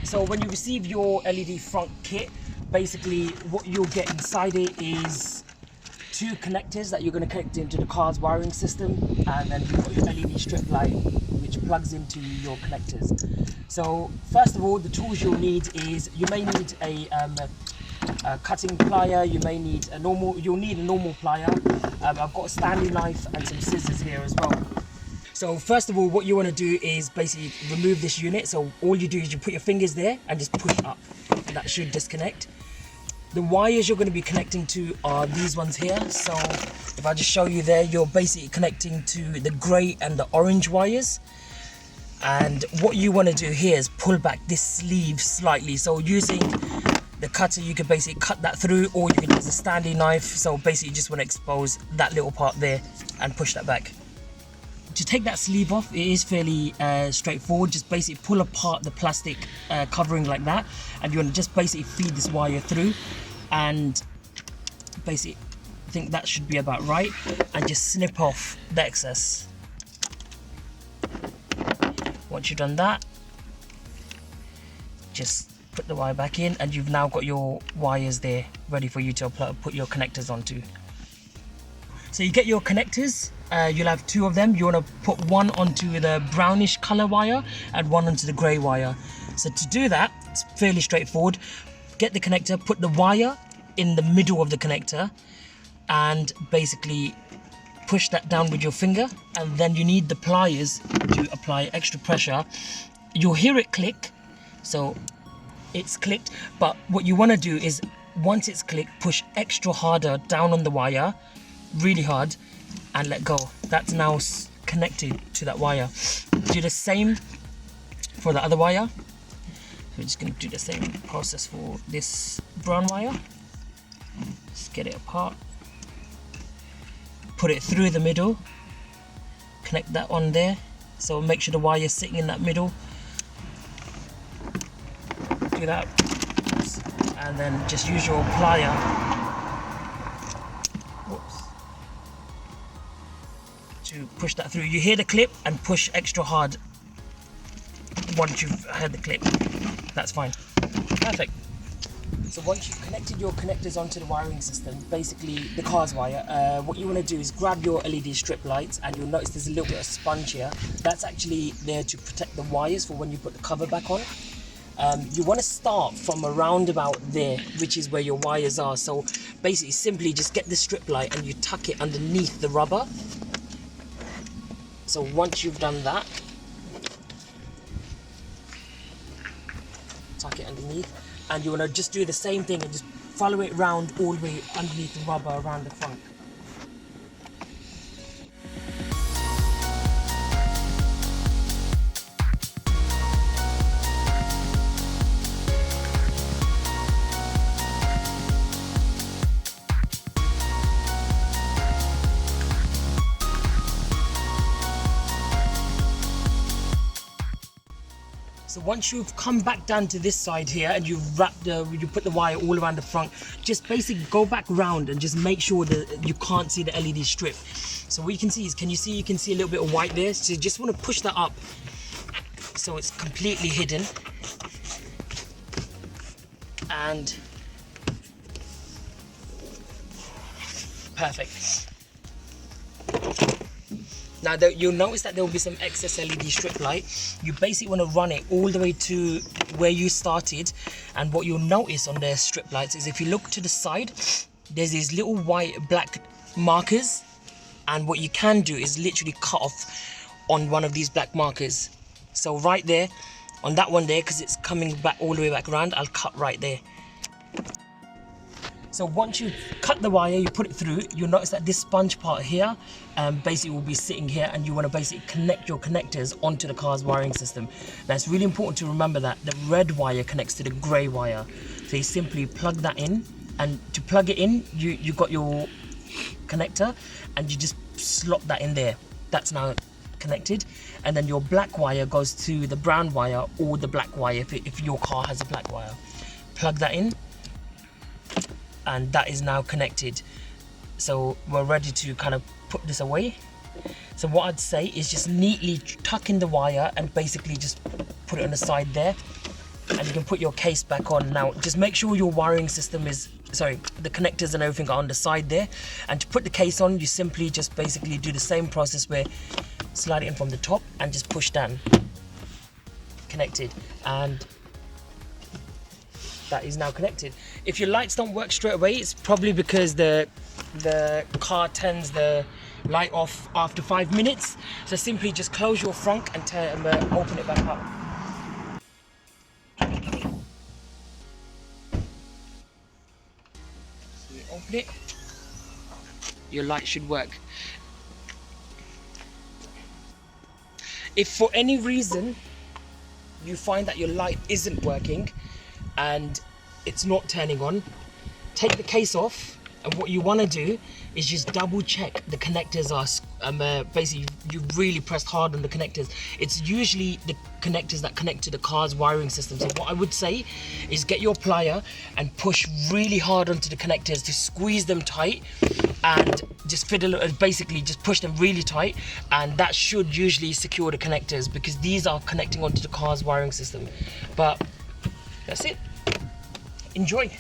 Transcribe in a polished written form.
So when you receive your LED front kit, basically what you'll get inside it is two connectors that you're going to connect into the car's wiring system, and then you've got your LED strip light which plugs into your connectors. So first of all, the tools you'll need is you may need a cutting plier, you'll need a normal plier. I've got a Stanley knife and some scissors here as well. So first of all, what you want to do is basically remove this unit. So all you do is you put your fingers there and just push up. That should disconnect. The wires you're going to be connecting to are these ones here. So if I just show you there, you're basically connecting to the grey and the orange wires. And what you want to do here is pull back this sleeve slightly. So using the cutter, you can basically cut that through, or you can use a Stanley knife. So basically you just want to expose that little part there and push that back. To take that sleeve off, it is fairly straightforward. Just basically pull apart the plastic covering like that, and you want to just basically feed this wire through, and basically I think that should be about right, and just snip off the excess. Once you've done that, just put the wire back in, and you've now got your wires there ready for you to put your connectors onto. So you get your connectors, you'll have two of them. You want to put one onto the brownish color wire and one onto the grey wire. So to do that, it's fairly straightforward. Get the connector, put the wire in the middle of the connector, and basically push that down with your finger, and then you need the pliers to apply extra pressure. You'll hear it click, so it's clicked, but what you want to do is once it's clicked, push extra harder down on the wire, really hard, and let go. That's now connected to that wire. Do the same for the other wire. So we're just going to do the same process for this brown wire. Just get it apart, put it through the middle, connect that on there. So make sure the wire is sitting in that middle. Do that, and then just use your plier. Whoops. To push that through. You hear the clip, and push extra hard once you've heard the clip. That's fine. Perfect. So once you've connected your connectors onto the wiring system, basically the car's wire, what you want to do is grab your LED strip lights, and you'll notice there's a little bit of sponge here. That's actually there to protect the wires for when you put the cover back on. You want to start from around about there, which is where your wires are. So basically simply just get the strip light and you tuck it underneath the rubber. So once you've done that, tuck it underneath, and you want to just do the same thing and just follow it round all the way underneath the rubber around the front. So once you've come back down to this side here, and you put the wire all around the front, just basically go back round and just make sure that you can't see the LED strip. So what you can see is, you can see a little bit of white there. So you just want to push that up so it's completely hidden. And perfect. Now you'll notice that there will be some excess LED strip light. You basically want to run it all the way to where you started, and what you'll notice on the strip lights is if you look to the side, there's these little black markers, and what you can do is literally cut off on one of these black markers. So right there, on that one there, because it's coming back all the way back around, I'll cut right there. So once you cut the wire, you put it through, you'll notice that this sponge part here basically will be sitting here, and you want to basically connect your connectors onto the car's wiring system. Now it's really important to remember that the red wire connects to the grey wire. So you simply plug that in, and to plug it in, you got your connector, and you just slot that in there. That's now connected, and then your black wire goes to the brown wire or the black wire if your car has a black wire. Plug that in, and that is now connected. So we're ready to kind of put this away. So what I'd say is just neatly tuck in the wire and basically just put it on the side there, and you can put your case back on. Now just make sure your wiring system is, sorry, the connectors and everything are on the side there. And to put the case on, you simply just basically do the same process where slide it in from the top and just push down. Connected, and that is now connected. If your lights don't work straight away, it's probably because the car turns the light off after 5 minutes. So simply just close your frunk and open it back up. So you open it, your light should work. If for any reason you find that your light isn't working and it's not turning on, take the case off, and what you want to do is just double check the connectors are basically you really pressed hard on the connectors. It's usually the connectors that connect to the car's wiring system. So what I would say is get your plier and push really hard onto the connectors to squeeze them tight, and just fiddle and basically just push them really tight, and that should usually secure the connectors, because these are connecting onto the car's wiring system. But that's it. Enjoy.